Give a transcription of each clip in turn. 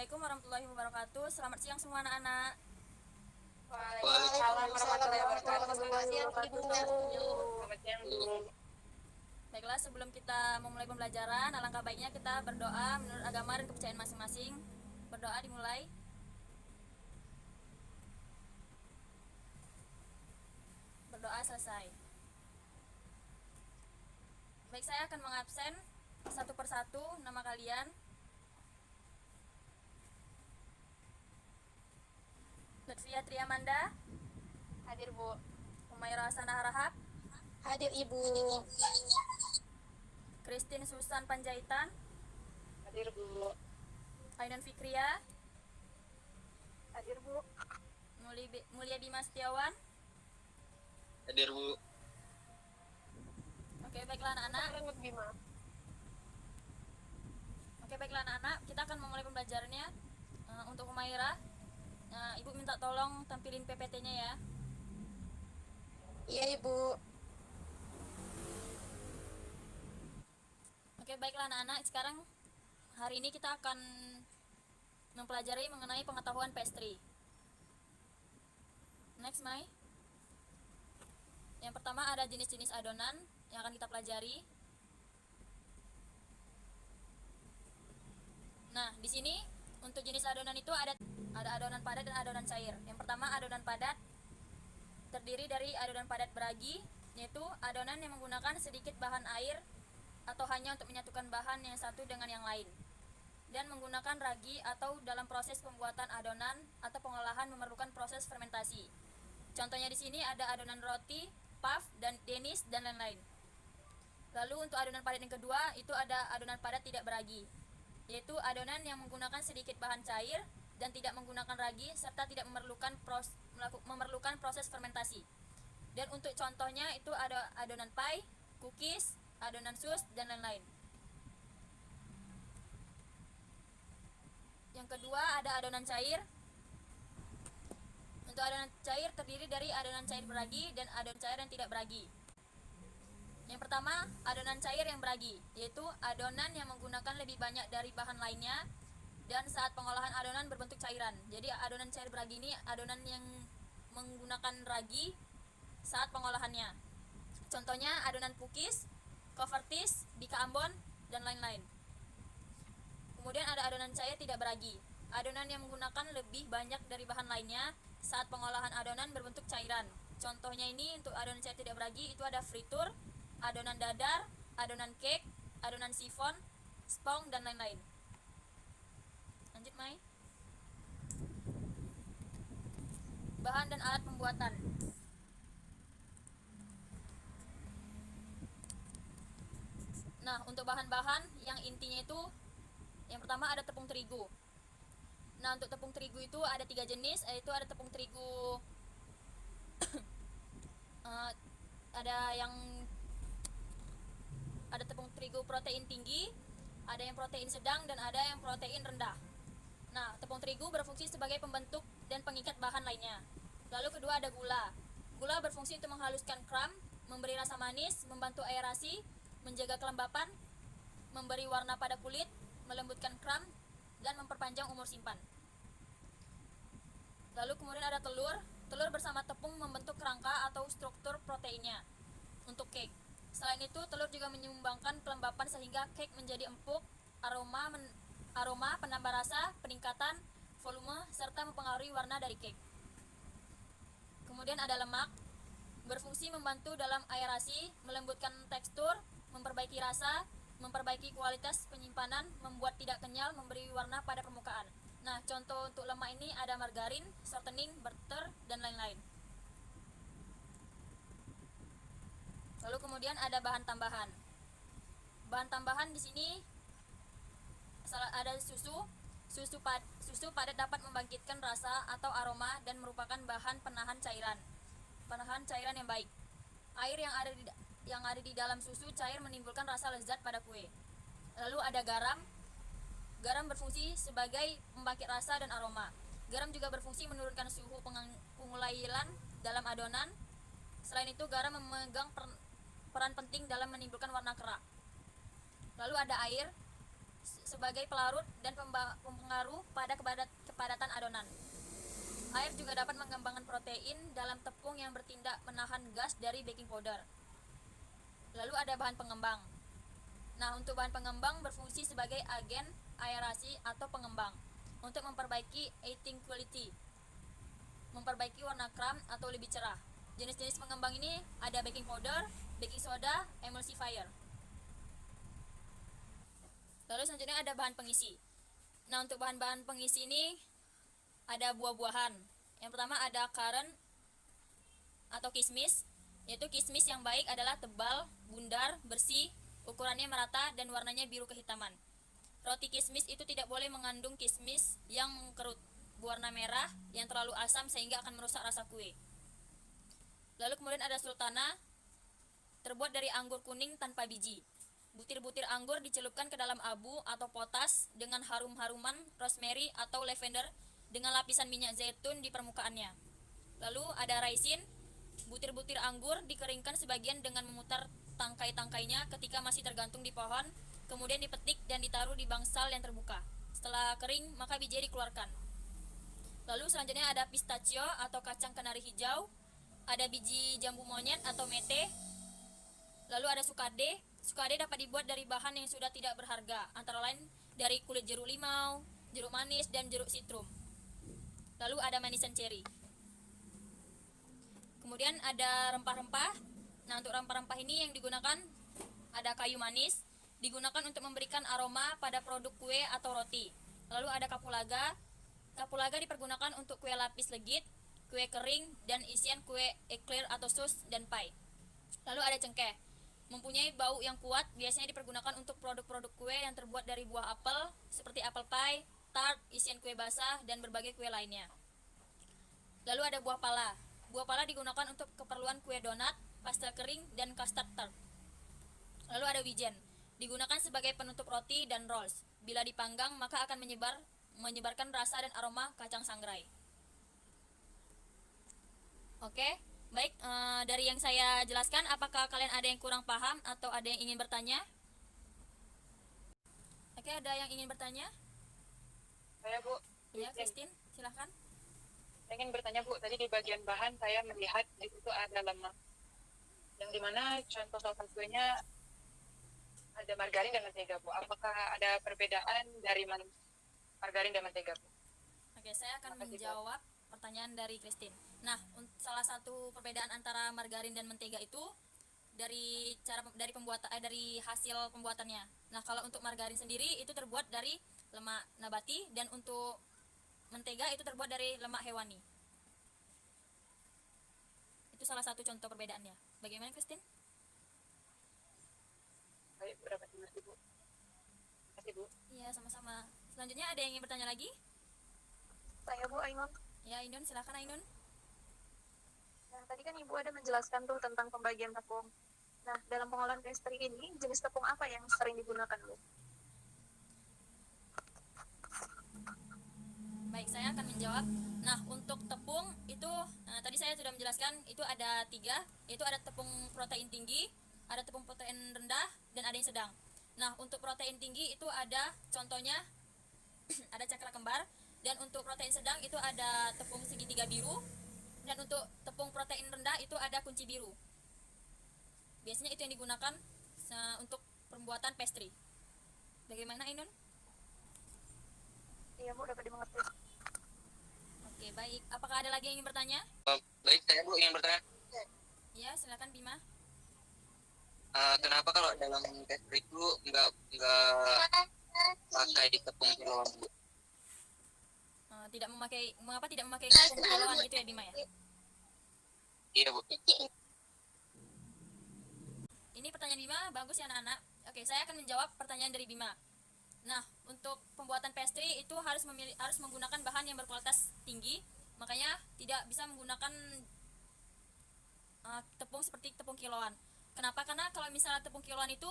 Assalamualaikum warahmatullahi wabarakatuh. Selamat siang semua anak-anak. Waalaikumsalam warahmatullahi wabarakatuh. Selamat siang, Ibu. Selamat siang, Bu. Baiklah, sebelum kita memulai pembelajaran, alangkah baiknya kita berdoa menurut agama dan kepercayaan masing-masing. Berdoa dimulai. Berdoa selesai. Baik, saya akan mengabsen satu persatu nama kalian. Lutfia Triamanda, Hadir, Bu. Umairah Hasanah Harahap, Hadir, Ibu. Christine Susan Panjaitan, Hadir, Bu. Ainan Fikria, Hadir, Bu. Mulia Bima Setiawan. Hadir, Bu. Oke, baiklah anak-anak. Selamat, Bima. Oke, baiklah anak-anak, kita akan memulai pembelajarannya. Untuk Umairah, Ibu minta tolong tampilin PPT-nya ya. Iya, Ibu. Oke, baiklah anak-anak, sekarang hari ini kita akan mempelajari mengenai pengetahuan pastry. Next, Mai. Yang pertama ada jenis-jenis adonan yang akan kita pelajari. Nah, di sini untuk jenis adonan itu ada adonan padat dan adonan cair. Yang pertama adonan padat terdiri dari adonan padat beragi, yaitu adonan yang menggunakan sedikit bahan air atau hanya untuk menyatukan bahan yang satu dengan yang lain, dan menggunakan ragi atau dalam proses pembuatan adonan atau pengolahan memerlukan proses fermentasi. Contohnya di sini ada adonan roti, puff, dan denis, dan lain-lain. Lalu untuk adonan padat yang kedua itu ada adonan padat tidak beragi, yaitu adonan yang menggunakan sedikit bahan cair dan tidak menggunakan ragi serta tidak memerlukan proses fermentasi. Dan untuk contohnya itu ada adonan pie, cookies, adonan sus, dan lain-lain. Yang kedua ada adonan cair. Untuk adonan cair terdiri dari adonan cair beragi dan adonan cair yang tidak beragi. Yang pertama, adonan cair yang beragi, yaitu adonan yang menggunakan lebih banyak dari bahan lainnya dan saat pengolahan adonan berbentuk cairan. Jadi adonan cair beragi ini adonan yang menggunakan ragi saat pengolahannya. Contohnya adonan cookies, covertis, bika ambon, dan lain-lain. Kemudian ada adonan cair tidak beragi, adonan yang menggunakan lebih banyak dari bahan lainnya saat pengolahan adonan berbentuk cairan. Contohnya ini untuk adonan cair tidak beragi itu ada fritur, adonan dadar, adonan cake, adonan sifon, spong, dan lain-lain. Lanjut, Mai. Bahan dan alat pembuatan. Nah, untuk bahan-bahan yang intinya itu yang pertama ada tepung terigu. Nah, untuk tepung terigu itu ada 3 jenis, yaitu ada tepung terigu ada tepung terigu protein tinggi, ada yang protein sedang, dan ada yang protein rendah. Nah, tepung terigu berfungsi sebagai pembentuk dan pengikat bahan lainnya. Lalu kedua ada gula. Gula berfungsi untuk menghaluskan kram, memberi rasa manis, membantu aerasi, menjaga kelembapan, memberi warna pada kulit, melembutkan kram, dan memperpanjang umur simpan. Lalu kemudian ada telur. Telur bersama tepung membentuk kerangka atau struktur proteinnya untuk cake. Selain itu, telur juga menyumbangkan kelembapan sehingga cake menjadi empuk, aroma, penambah rasa, peningkatan volume, serta mempengaruhi warna dari cake. Kemudian ada lemak, berfungsi membantu dalam aerasi, melembutkan tekstur, memperbaiki rasa, memperbaiki kualitas penyimpanan, membuat tidak kenyal, memberi warna pada permukaan. Nah, contoh untuk lemak ini ada margarin, shortening, butter, dan lain-lain. Lalu kemudian ada bahan tambahan. Bahan tambahan di sini ada susu. Susu padat dapat membangkitkan rasa atau aroma dan merupakan bahan penahan cairan yang baik. Air yang ada di dalam susu cair menimbulkan rasa lezat pada kue. Lalu ada garam. Garam berfungsi sebagai pembangkit rasa dan aroma. Garam juga berfungsi menurunkan suhu pengulailan dalam adonan. Selain itu, garam memegang peran penting dalam menimbulkan warna kerak. Lalu ada air sebagai pelarut dan berpengaruh pada kepadatan adonan. Air juga dapat mengembangkan protein dalam tepung yang bertindak menahan gas dari baking powder. Lalu ada bahan pengembang. Nah, untuk bahan pengembang berfungsi sebagai agen aerasi atau pengembang untuk memperbaiki eating quality, memperbaiki warna kram atau lebih cerah. Jenis-jenis pengembang ini ada baking powder, baking soda, emulsifier. Lalu selanjutnya ada bahan pengisi. Nah, untuk bahan-bahan pengisi ini ada buah-buahan. Yang pertama ada karen atau kismis, yaitu kismis yang baik adalah tebal, bundar, bersih, ukurannya merata dan warnanya biru kehitaman. Roti kismis itu tidak boleh mengandung kismis yang mengkerut, berwarna merah yang terlalu asam sehingga akan merusak rasa kue. Lalu kemudian ada sultana, terbuat dari anggur kuning tanpa biji. Butir-butir anggur dicelupkan ke dalam abu atau potas dengan harum-haruman rosemary atau lavender dengan lapisan minyak zaitun di permukaannya. Lalu ada raisin, butir-butir anggur dikeringkan sebagian dengan memutar tangkai-tangkainya ketika masih tergantung di pohon, kemudian dipetik dan ditaruh di bangsal yang terbuka. Setelah kering, maka bijinya dikeluarkan. Lalu selanjutnya ada pistachio atau kacang kenari hijau, ada biji jambu monyet atau mete. Lalu ada sukade. Sukade dapat dibuat dari bahan yang sudah tidak berharga, antara lain dari kulit jeruk limau, jeruk manis, dan jeruk sitrum. Lalu ada manisan ceri. Kemudian ada rempah-rempah. Nah, untuk rempah-rempah ini yang digunakan ada kayu manis, digunakan untuk memberikan aroma pada produk kue atau roti. Lalu ada kapulaga. Kapulaga dipergunakan untuk kue lapis legit, kue kering, dan isian kue eclair atau sus dan pie. Lalu ada cengkeh. Mempunyai bau yang kuat, biasanya dipergunakan untuk produk-produk kue yang terbuat dari buah apel, seperti apple pie, tart, isian kue basah, dan berbagai kue lainnya. Lalu ada buah pala. Buah pala digunakan untuk keperluan kue donat, pastel kering, dan custard tart. Lalu ada wijen. Digunakan sebagai penutup roti dan rolls. Bila dipanggang, maka akan menyebarkan rasa dan aroma kacang sangrai. Oke, baik. Dari yang saya jelaskan, apakah kalian ada yang kurang paham atau ada yang ingin bertanya? Oke, ada yang ingin bertanya? Saya Bu, Ya, Christine, silahkan. saya ingin bertanya Bu, tadi di bagian bahan saya melihat di situ ada lemak. Yang dimana contoh soal kuenya ada margarin dan mentega Bu. Apakah ada perbedaan dari margarin dan mentega Bu? Oke, saya akan Makasih, menjawab pertanyaan dari Christine. Nah, salah satu perbedaan antara margarin dan mentega itu dari hasil pembuatannya. Nah, kalau untuk margarin sendiri itu terbuat dari lemak nabati dan untuk mentega itu terbuat dari lemak hewani. Itu salah satu contoh perbedaannya. Bagaimana, Christine? Baik, berapa mengerti Bu? Terima kasih Bu. Iya, sama-sama. Selanjutnya ada yang ingin bertanya lagi? Saya Bu Ainun. Ya, Ainun, silakan Ainun. Nah, tadi kan Ibu ada menjelaskan tuh tentang pembagian tepung. Nah, dalam pengolahan pastry ini, jenis tepung apa yang sering digunakan, Bu? Baik, saya akan menjawab. Nah, untuk tepung itu tadi saya sudah menjelaskan itu ada 3, yaitu ada tepung protein tinggi, ada tepung protein rendah, dan ada yang sedang. Nah, untuk protein tinggi itu ada contohnya ada cakra kembar, dan untuk protein sedang itu ada tepung segitiga biru, dan untuk tepung protein rendah itu ada kunci biru. Biasanya itu yang digunakan untuk pembuatan pastry. Bagaimana, Ainun? Iya Bu, dapat dimengerti. Oke, baik. Apakah ada lagi yang ingin bertanya? Baik, saya Bu ingin bertanya, Ya, silakan Bima. kenapa kalau dalam pastry itu nggak pakai tepung kiloan Bu? Mengapa tidak memakai tepung kiloan gitu ya, Bima ya? Iya Bu. Ini pertanyaan Bima, bagus ya anak-anak. Oke, saya akan menjawab pertanyaan dari Bima. Nah, untuk pembuatan pastry itu harus menggunakan bahan yang berkualitas tinggi, makanya tidak bisa menggunakan tepung seperti tepung kiloan. Kenapa? Karena kalau misalnya tepung kiloan itu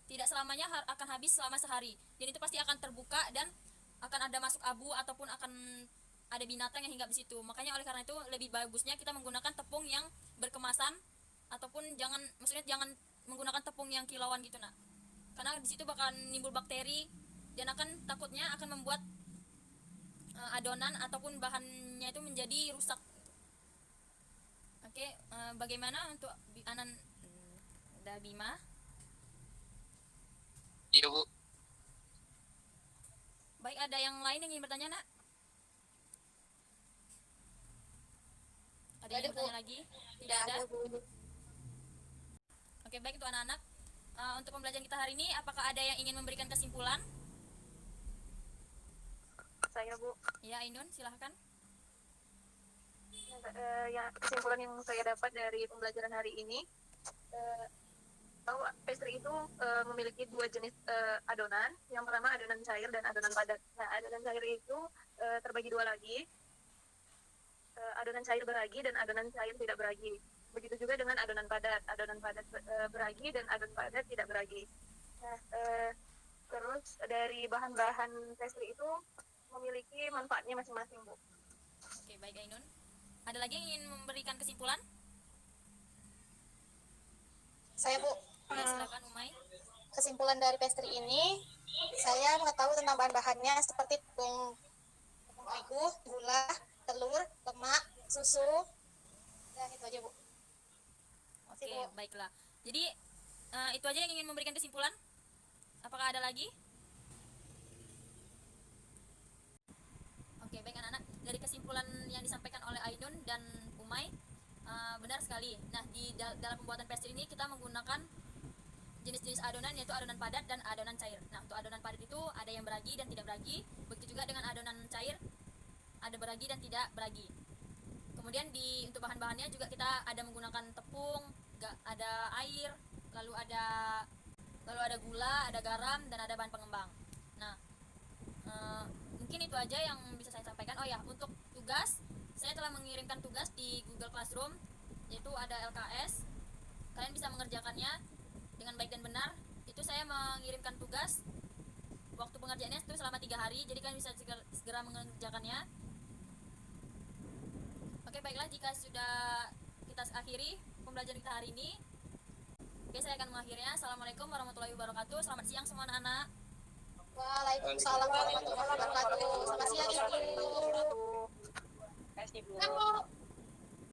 tidak selamanya akan habis selama sehari, dan itu pasti akan terbuka dan akan ada masuk abu ataupun akan ada binatang yang hinggap di situ. Makanya oleh karena itu lebih bagusnya kita menggunakan tepung yang berkemasan, ataupun jangan menggunakan tepung yang kilauan gitu, nak. Karena di situ bakal nimbul bakteri dan takutnya akan membuat adonan ataupun bahannya itu menjadi rusak. Oke, bagaimana untuk Anan dan Bima? Iya Bu. Baik, ada yang lain yang ingin bertanya, Nak? Ada yang ingin bertanya lagi? Tidak ada? Oke, baik untuk anak-anak. Untuk pembelajaran kita hari ini, apakah ada yang ingin memberikan kesimpulan? Saya Bu, Ya, Ainun, silahkan. ya kesimpulan yang saya dapat dari pembelajaran hari ini, bahwa pastry itu memiliki dua jenis adonan. Yang pertama adonan cair dan adonan padat. Nah, adonan cair itu terbagi dua lagi, adonan cair beragi dan adonan cair tidak beragi. Begitu juga dengan adonan padat beragi dan adonan padat tidak beragi. Nah, terus dari bahan-bahan pastry itu memiliki manfaatnya masing-masing, Bu. Oke, baik Ainun. Ada lagi yang ingin memberikan kesimpulan? Saya Bu, Ya, silakan Umay. kesimpulan dari pastry ini, saya mengetahui tentang bahan-bahannya seperti tepung terigu, gula, telur, lemak, susu, dan itu aja Bu. Oke, baiklah. Jadi itu aja yang ingin memberikan kesimpulan. Apakah ada lagi? Oke, baik anak-anak. Dari kesimpulan yang disampaikan oleh Ainun dan Umay, benar sekali. Nah, dalam pembuatan pastry ini kita menggunakan jenis-jenis adonan, yaitu adonan padat dan adonan cair. Nah, untuk adonan padat itu ada yang beragi dan tidak beragi. Begitu juga dengan adonan cair, ada beragi dan tidak beragi. Kemudian untuk bahan-bahannya juga kita ada menggunakan tepung, ada air, lalu ada gula, ada garam, dan ada bahan pengembang. Nah, mungkin itu aja yang bisa saya sampaikan. Oh ya, untuk tugas, saya telah mengirimkan tugas di Google Classroom, yaitu ada LKS. Kalian bisa mengerjakannya dengan baik dan benar. Itu saya mengirimkan tugas, waktu pengerjaannya itu selama 3 hari, jadi kalian bisa segera mengerjakannya. Oke, baiklah, jika sudah kita akhiri pembelajaran kita hari ini, oke, saya akan mengakhirinya. Assalamualaikum warahmatullahi wabarakatuh. Selamat siang semua anak-anak. Waalaikumsalam warahmatullahi wabarakatuh. Selamat siang Ibu. Terima kasih Bu. Bu.